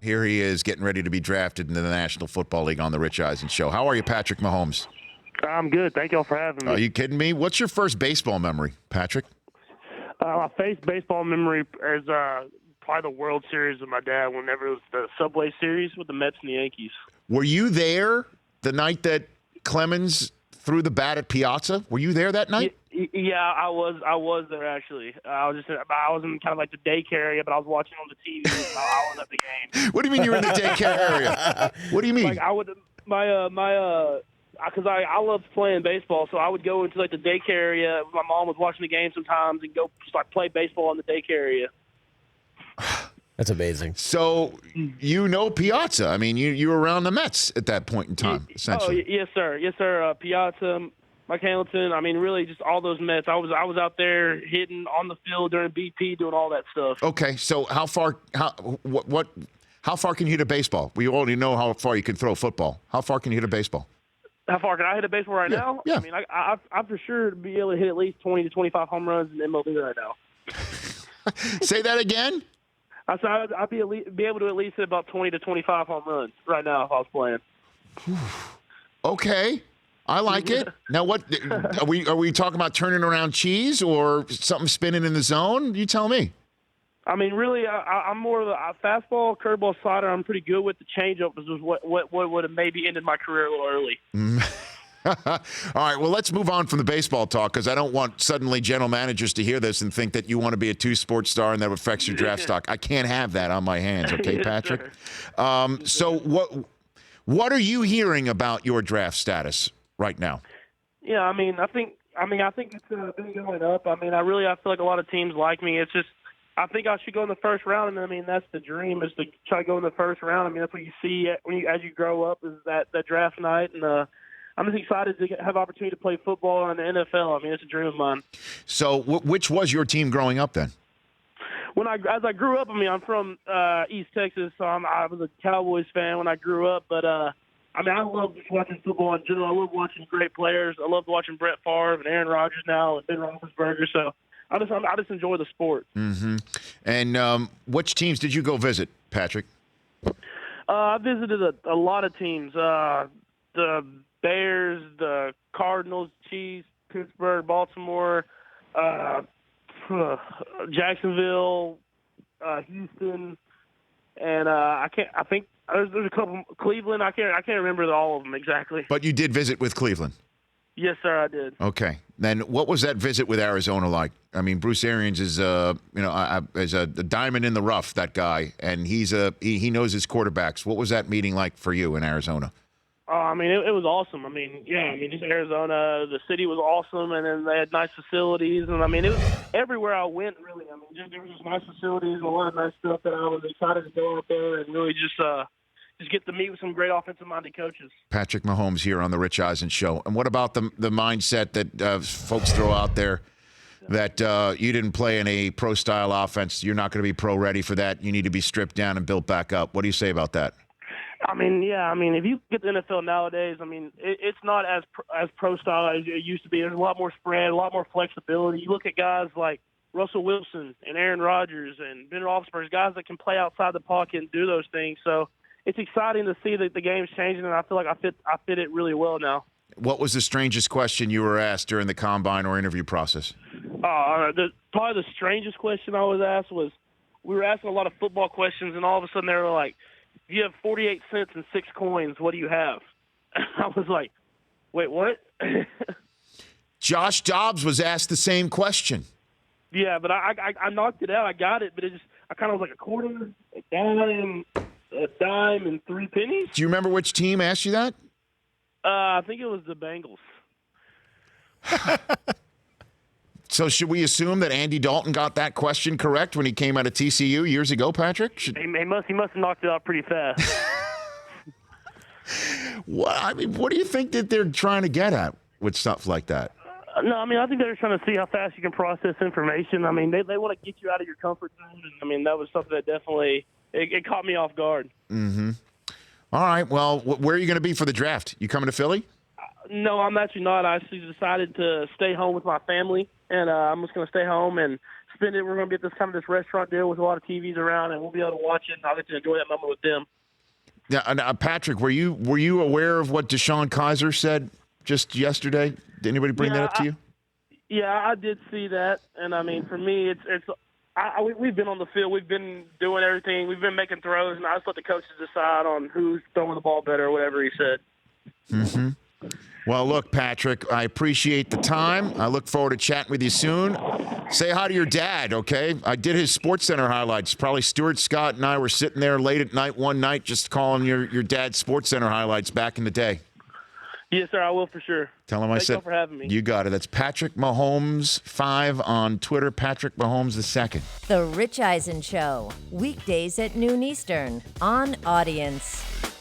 Here he is getting ready to be drafted into the National Football League on the Rich Eisen Show. How are you, Patrick Mahomes? I'm good. Thank y'all for having me. Are you kidding me? What's your first baseball memory, Patrick? My first baseball memory is probably the World Series with my dad whenever it was the Subway Series with the Mets and the Yankees. Were you there the night that Clemens threw the bat at Piazza? Were you there that night? Yeah, I was there actually. I was in kind of like the daycare area, but I was watching on the TV. I was at the game. What do you mean you were in the daycare area? What do you mean? Like I would, because I loved playing baseball, so I would go into like the daycare area. My mom was watching the game sometimes and go start play baseball in the daycare area. That's amazing. So you know Piazza. I mean, you were around the Mets at that point in time, essentially. Oh, yes, sir. Yes, sir. Piazza, Mike Hamilton. I mean, really, just all those Mets. I was out there hitting on the field during BP, doing all that stuff. Okay, so how far can you hit a baseball? We already know how far you can throw a football. How far can you hit a baseball? How far can I hit a baseball right now? Yeah. I mean, I for sure be able to hit at least 20 to 25 home runs in MLB right now. Say that again? I said I'd be able to at least hit about 20 to 25 home runs right now if I was playing. Okay. I like it. Now, what are we talking about? Turning around cheese or something spinning in the zone? You tell me. I mean, really, I'm more of a fastball, curveball, slider. I'm pretty good with the changeup. This was what would have maybe ended my career a little early. All right, well, let's move on from the baseball talk because I don't want suddenly general managers to hear this and think that you want to be a two-sport star and that affects your draft stock. I can't have that on my hands, okay, Yes, Patrick? Sir. So what are you hearing about your draft status right now? Yeah, I think it's been going up. I feel like a lot of teams like me. It's just I think I should go in the first round, and I mean that's the dream is to try to go in the first round. I mean that's what you see as you grow up is that draft night, and I'm just excited to have opportunity to play football in the NFL. I mean it's a dream of mine. So which was your team growing up then? As I grew up, I mean I'm from East Texas, so I was a Cowboys fan when I grew up, but I love just watching football in general. I love watching great players. I love watching Brett Favre and Aaron Rodgers now and Ben Roethlisberger. So I just enjoy the sport. Mm-hmm. And which teams did you go visit, Patrick? I visited a lot of teams. The Bears, the Cardinals, Chiefs, Pittsburgh, Baltimore, Jacksonville, Houston, and I think there's a couple. Cleveland. I can't remember all of them exactly. But you did visit with Cleveland. Yes, sir, I did. Okay. Then what was that visit with Arizona like? I mean, Bruce Arians is is a diamond in the rough, that guy, and he knows his quarterbacks. What was that meeting like for you in Arizona? It was awesome. Just Arizona, the city was awesome, and then they had nice facilities, and it was everywhere I went, really. There was just nice facilities and a lot of nice stuff that I was excited to go out there and really just get to meet with some great offensive-minded coaches. Patrick Mahomes here on the Rich Eisen Show. And what about the mindset that folks throw out there that you didn't play in a pro-style offense, you're not going to be pro-ready for that, you need to be stripped down and built back up? What do you say about that? If you get the NFL nowadays, it's not as pro-style as it used to be. There's a lot more spread, a lot more flexibility. You look at guys like Russell Wilson and Aaron Rodgers and Ben Roethlisberger, guys that can play outside the pocket and do those things. So it's exciting to see that the game's changing, and I feel like I fit it really well now. What was the strangest question you were asked during the combine or interview process? Probably the strangest question I was asked was we were asking a lot of football questions, and all of a sudden they were like, if you have 48 cents and 6 coins, what do you have? I was like, wait, what? Josh Dobbs was asked the same question. Yeah, but I knocked it out. I got it, but I kind of was like a quarter, a dime, and 3 pennies. Do you remember which team asked you that? I think it was the Bengals. So should we assume that Andy Dalton got that question correct when he came out of TCU years ago, Patrick? He must have knocked it out pretty fast. What do you think that they're trying to get at with stuff like that? No, I think they're trying to see how fast you can process information. They want to get you out of your comfort zone, and that was something that definitely it caught me off guard. Mm-hmm. All right. Well, where are you going to be for the draft? You coming to Philly? No, I'm actually not. I actually decided to stay home with my family, and I'm just going to stay home and spend it. We're going to get this restaurant deal with a lot of TVs around, and we'll be able to watch it, and I'll get to enjoy that moment with them. Now, Patrick, were you aware of what Deshaun Kaiser said just yesterday? Did anybody bring that up to you? Yeah, I did see that, and I mean, for me, we've been on the field, we've been doing everything, we've been making throws, and I just let the coaches decide on who's throwing the ball better, or whatever he said. Mm-hmm. Well, look, Patrick, I appreciate the time. I look forward to chatting with you soon. Say hi to your dad, okay? I did his SportsCenter highlights. Probably Stuart Scott and I were sitting there late at night one night just calling your dad's SportsCenter highlights back in the day. Yes, sir, I will for sure. Tell him I said. Thank you for having me. You got it. That's Patrick Mahomes 5 on Twitter. Patrick Mahomes II. The Rich Eisen Show, weekdays at noon Eastern on Audience.